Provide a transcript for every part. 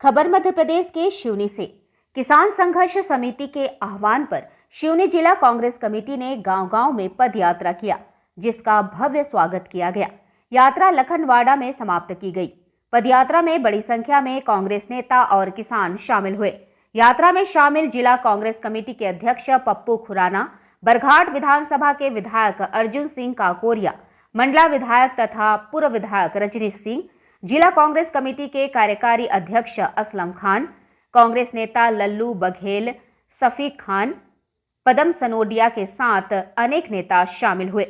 खबर मध्य प्रदेश के सिवनी से। किसान संघर्ष समिति के आह्वान पर सिवनी जिला कांग्रेस कमेटी ने गांव-गांव में पद यात्रा किया, जिसका भव्य स्वागत किया गया। यात्रा लखनवाड़ा में समाप्त की गई। पद यात्रा में बड़ी संख्या में कांग्रेस नेता और किसान शामिल हुए। यात्रा में शामिल जिला कांग्रेस कमेटी के अध्यक्ष पप्पू खुराना, बरघाट विधानसभा के विधायक अर्जुन सिंह काकोरिया, मंडला विधायक तथा पूर्व विधायक रजनीश सिंह, जिला कांग्रेस कमेटी के कार्यकारी अध्यक्ष असलम खान, कांग्रेस नेता लल्लू बघेल, सफीक खान, पदम सनोडिया के साथ अनेक नेता शामिल हुए।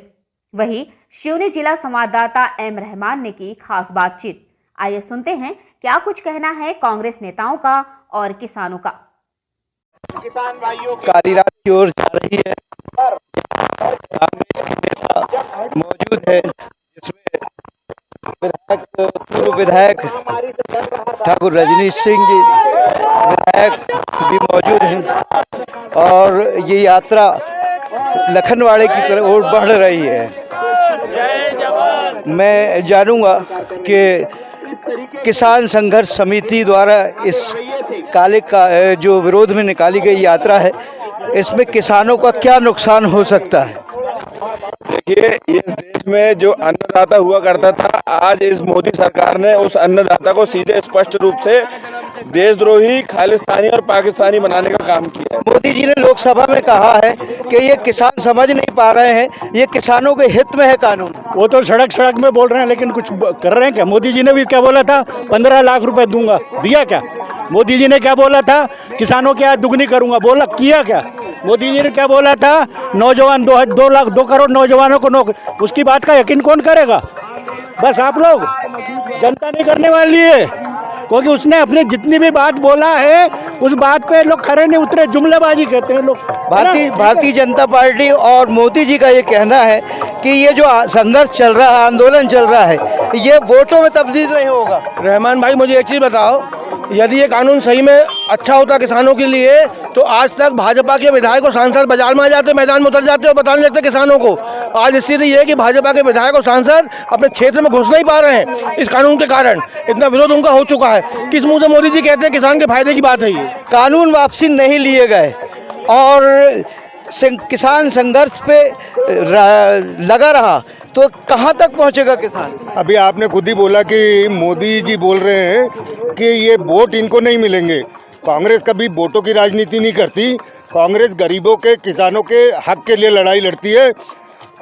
वहीं सिवनी जिला संवाददाता एम रहमान ने की खास बातचीत। आइए सुनते हैं क्या कुछ कहना है कांग्रेस नेताओं का और किसानों का। किसान भाइयों काली रात की ओर जा रही है। कांग्रेस के नेता मौजूद है, जिसमें पूर्व विधायक ठाकुर रजनीश सिंह जी विधायक भी मौजूद हैं और ये यात्रा लखनवाड़े की तरफ ओर बढ़ रही है। मैं जानूंगा कि किसान संघर्ष समिति द्वारा इस काले का जो विरोध में निकाली गई यात्रा है, इसमें किसानों का क्या नुकसान हो सकता है? देखिए, इस देश में जो अन्नदाता हुआ करता था, आज इस मोदी सरकार ने उस अन्नदाता को सीधे स्पष्ट रूप से देशद्रोही, खालिस्तानी और पाकिस्तानी बनाने का काम किया है। मोदी जी ने लोकसभा में कहा है कि ये किसान समझ नहीं पा रहे हैं, ये किसानों के हित में है कानून। वो तो सड़क में बोल रहे हैं, लेकिन कुछ कर रहे हैं क्या? मोदी जी ने भी क्या बोला था, 15 लाख रुपए दूंगा, दिया क्या? मोदी जी ने क्या बोला था, किसानों की आय दुगनी करूंगा, बोला, किया क्या? मोदी जी ने क्या बोला था, नौजवान 2 करोड़ नौजवानों को नौकरी, उसकी बात का यकीन कौन करेगा? बस आप लोग, जनता नहीं करने वाली है, क्योंकि उसने अपनी जितनी भी बात बोला है उस बात पे लोग खड़े नहीं उतरे, जुमलेबाजी कहते हैं लोग। भारतीय जनता पार्टी और मोदी जी का ये कहना है कि ये जो संघर्ष चल रहा है, आंदोलन चल रहा है, ये वोटों में तब्दील नहीं होगा। रहमान भाई, मुझे एक चीज़ बताओ, यदि ये कानून सही में अच्छा होता किसानों के लिए तो आज तक भाजपा के विधायक और सांसद बाजार में आ जाते, मैदान में उतर जाते और बताने लगते किसानों को। आज स्थिति ये है कि भाजपा के विधायक और सांसद अपने क्षेत्र में घुस नहीं पा रहे हैं इस कानून के कारण। इतना विरोध उनका हो चुका है। किस मुंह से मोदी जी कहते हैं किसान के फायदे की बात है? ये कानून वापसी नहीं लिए गए और किसान संघर्ष पे लगा रहा, तो कहाँ तक पहुँचेगा किसान? अभी आपने खुद ही बोला कि मोदी जी बोल रहे हैं कि ये वोट इनको नहीं मिलेंगे। कांग्रेस कभी वोटों की राजनीति नहीं करती। कांग्रेस गरीबों के, किसानों के हक के लिए लड़ाई लड़ती है।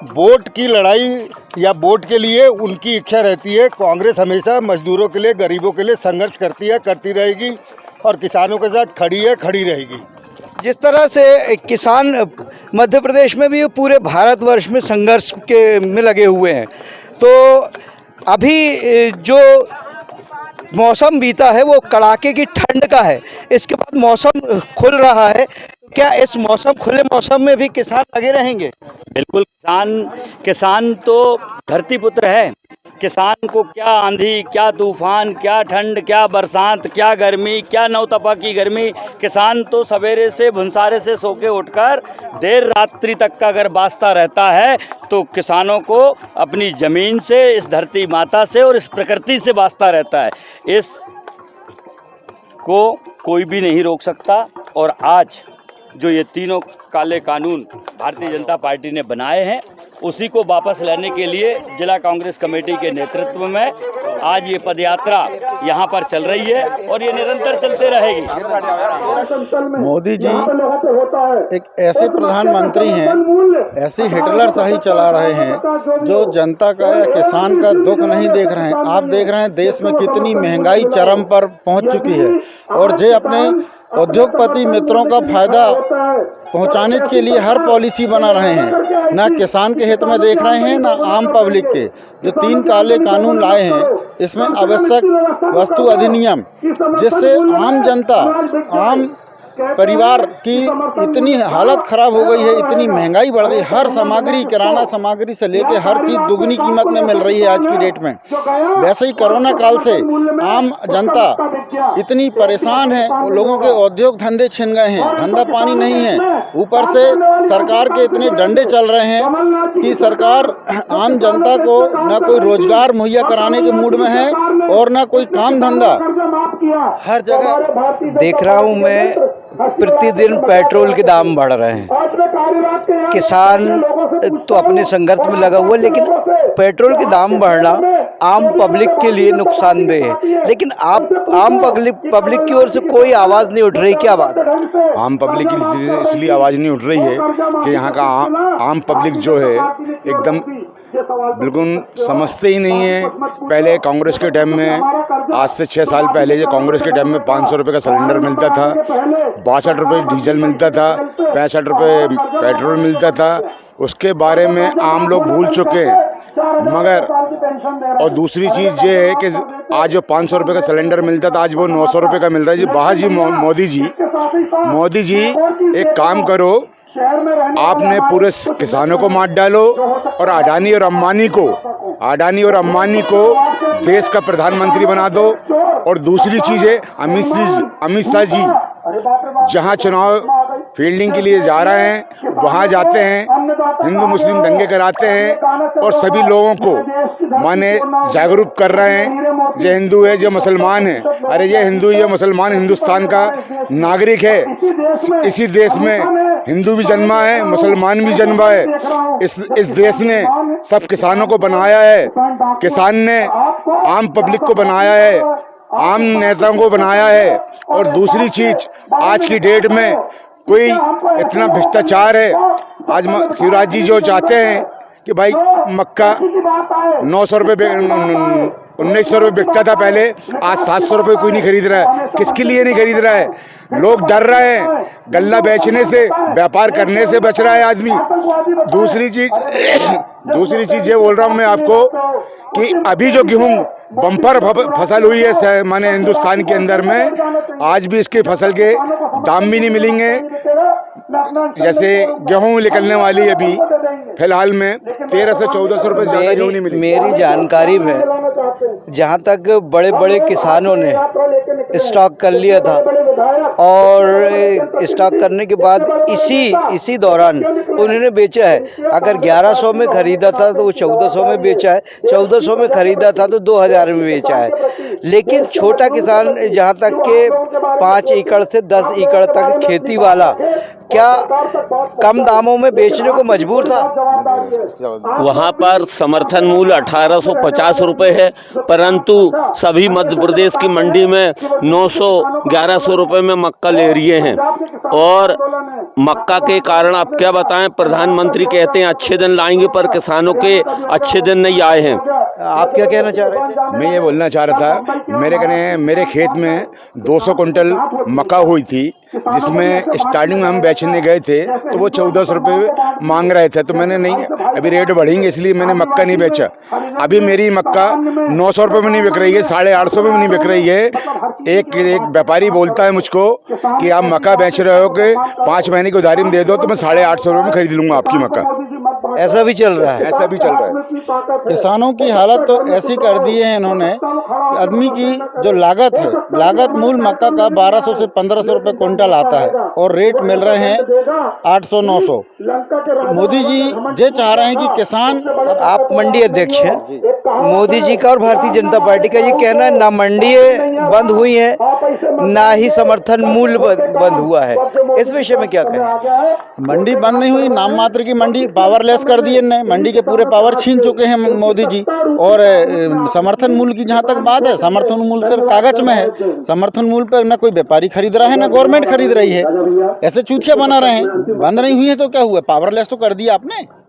वोट की लड़ाई या वोट के लिए उनकी इच्छा रहती है। कांग्रेस हमेशा मजदूरों के लिए, गरीबों के लिए संघर्ष करती है, करती रहेगी और किसानों के साथ खड़ी है, खड़ी रहेगी। जिस तरह से किसान मध्य प्रदेश में भी पूरे भारतवर्ष में संघर्ष के में लगे हुए हैं, तो अभी जो मौसम बीता है वो कड़ाके की ठंड का है। इसके बाद मौसम खुल रहा है, क्या इस खुले मौसम में भी किसान लगे रहेंगे? बिल्कुल, किसान तो धरती पुत्र है। किसान को क्या आंधी, क्या तूफान, क्या ठंड, क्या बरसात, क्या गर्मी, क्या नौतपा की गर्मी, किसान तो सवेरे से भुनसारे से सो के उठकर देर रात्रि तक का अगर वास्ता रहता है तो किसानों को अपनी ज़मीन से, इस धरती माता से और इस प्रकृति से वास्ता रहता है। इस को कोई भी नहीं रोक सकता। और आज जो ये तीनों काले कानून भारतीय जनता पार्टी ने बनाए हैं, उसी को वापस लाने के लिए जिला कांग्रेस कमेटी के नेतृत्व में आज ये पदयात्रा यहाँ पर चल रही है और ये निरंतर चलते रहेगी। मोदी जी एक ऐसे प्रधानमंत्री हैं, ऐसी हिटलर शाही चला रहे हैं जो जनता का या किसान का दुख नहीं देख रहे हैं। आप देख रहे हैं देश में कितनी महंगाई चरम पर पहुंच चुकी है और जे अपने उद्योगपति मित्रों का फायदा पहुंचाने के लिए हर पॉलिसी बना रहे हैं। ना किसान के हित में देख रहे हैं, ना आम पब्लिक के। जो 3 काले कानून लाए हैं, इसमें आवश्यक वस्तु अधिनियम, जिससे आम जनता, आम परिवार की इतनी हालत खराब हो गई है, इतनी महंगाई बढ़ गई, हर सामग्री, किराना सामग्री से लेके हर चीज़ दुगनी कीमत में मिल रही है आज की डेट में। वैसे ही कोरोना काल से आम जनता इतनी परेशान है, लोगों के उद्योग धंधे छिन गए हैं, धंधा पानी नहीं है। ऊपर से सरकार के इतने डंडे चल रहे हैं कि सरकार आम जनता को न कोई रोजगार मुहैया कराने के मूड में है और न कोई काम धंधा। हर जगह देख रहा हूँ मैं, प्रतिदिन पेट्रोल के दाम बढ़ रहे हैं। किसान तो अपने संघर्ष में लगा हुआ है, लेकिन पेट्रोल के दाम बढ़ना आम पब्लिक के लिए नुकसानदेह है। लेकिन आप आम पब्लिक की ओर से कोई आवाज़ नहीं उठ रही, क्या बात? आम पब्लिक की इसलिए आवाज़ नहीं उठ रही है कि यहाँ का आम पब्लिक जो है एकदम बिल्कुल समझते ही नहीं है। पहले कांग्रेस के टाइम में, आज से 6 साल पहले, जो कांग्रेस के टाइम में 500 रुपये का सिलेंडर मिलता था, 62 रुपये डीजल मिलता था, 65 रुपये पेट्रोल मिलता था, उसके बारे में आम लोग भूल चुके हैं। मगर और दूसरी चीज़ ये है कि आज जो 500 रुपये का सिलेंडर मिलता था, आज वो 900 रुपये का मिल रहा है। जी बाहर जी मोदी जी एक काम करो, आपने पूरे किसानों को मार डालो और अडानी और अंबानी को देश का प्रधानमंत्री बना दो। और दूसरी चीज़ है, अमित शाह जी जहाँ चुनाव फील्डिंग के लिए जा रहे हैं, वहाँ जाते हैं, हिंदू मुस्लिम दंगे कराते हैं और सभी लोगों को माने जागरूक कर रहे हैं। जो हिंदू है, जो मुसलमान है, अरे ये हिंदू, ये मुसलमान हिंदुस्तान का नागरिक है। इसी देश में हिंदू भी जन्मा है, मुसलमान भी जन्मा है। इस देश ने सब किसानों को बनाया है, किसान ने आम पब्लिक को बनाया है, आम नेताओं को बनाया है। और दूसरी चीज, आज की डेट में कोई इतना भ्रष्टाचार है। आज शिवराज जी जो चाहते हैं कि भाई मक्का 900 रुपये 1900 रुपये बिकता था पहले, आज 700 रुपये कोई नहीं खरीद रहा है। किसके लिए नहीं खरीद रहा है? लोग डर रहे हैं, गल्ला बेचने से, व्यापार करने से बच रहा है आदमी। दूसरी चीज ये बोल रहा हूँ मैं आपको कि अभी जो गेहूँ बम्पर फसल हुई है माने हिंदुस्तान के अंदर में, आज भी इसके फसल के दाम भी नहीं मिलेंगे। जैसे गेहूँ निकलने वाली अभी फिलहाल में 1300 से 1400 रुपये ज़्यादा गेहूँ नहीं मिलेगी। मेरी जानकारी में जहाँ तक बड़े बड़े किसानों ने स्टॉक कर लिया था और स्टॉक करने के बाद इसी दौरान उन्होंने बेचा है। अगर 1100 में खरीदा था तो वो 1400 में बेचा है, 1400 में खरीदा था तो 2000 में बेचा है। लेकिन छोटा किसान जहाँ तक के 5 एकड़ से 10 एकड़ तक खेती वाला क्या कम दामों में बेचने को मजबूर था? वहाँ पर समर्थन मूल्य 1850 रुपये है, परंतु सभी मध्य प्रदेश की मंडी में 900-1100 रुपये में मक्का ले रही हैं। और मक्का के कारण आप क्या बताएं, प्रधानमंत्री कहते हैं अच्छे दिन लाएंगे, पर किसानों के अच्छे दिन नहीं आए हैं। आप क्या कहना चाह रहे थे? मैं ये बोलना चाह रहा था, मेरे खेत में 200 कुंटल मक्का हुई थी, जिसमें स्टार्टिंग में हम बेचने गए थे तो वो 1400 रुपये मांग रहे थे। तो मैंने नहीं, अभी रेट बढ़ेंगे इसलिए मैंने मक्का नहीं बेचा। अभी मेरी मक्का 900 रुपये में नहीं बिक रही है, 850 में नहीं बिक रही है। एक व्यापारी बोलता है मुझको कि आप मक्का बेच रहे हो कि 5 महीने की उधारी में दे दो तो मैं 850 रुपये में खरीद लूँगा आपकी मक्का। ऐसा भी चल रहा है? ऐसा भी चल रहा है। किसानों की हालत तो ऐसी कर दी है इन्होंने, आदमी की जो लागत है, लागत मूल मक्का का 1200 से 1500 रुपये क्विंटल आता है और रेट मिल रहे हैं 800-900। मोदी जी ये चाह रहे हैं कि किसान, आप मंडी अध्यक्ष हैं, मोदी जी का और भारतीय जनता पार्टी का ये कहना है ना मंडी बंद हुई है ना ही समर्थन मूल्य बंद हुआ है, इस विषय में क्या कहें? मंडी बंद नहीं हुई, नाम मात्र की मंडी पावरलेस कर दी इनने, मंडी के पूरे पावर छीन चुके हैं मोदी जी। और समर्थन मूल्य की जहाँ तक बात है, समर्थन मूल्य सिर्फ कागज में है, समर्थन मूल्य पर न कोई व्यापारी खरीद रहा है न गवर्नमेंट खरीद रही है। ऐसे चूतिया बना रहे हैं। बंद नहीं हुई है तो क्या हुआ, पावरलेस तो कर दिया आपने।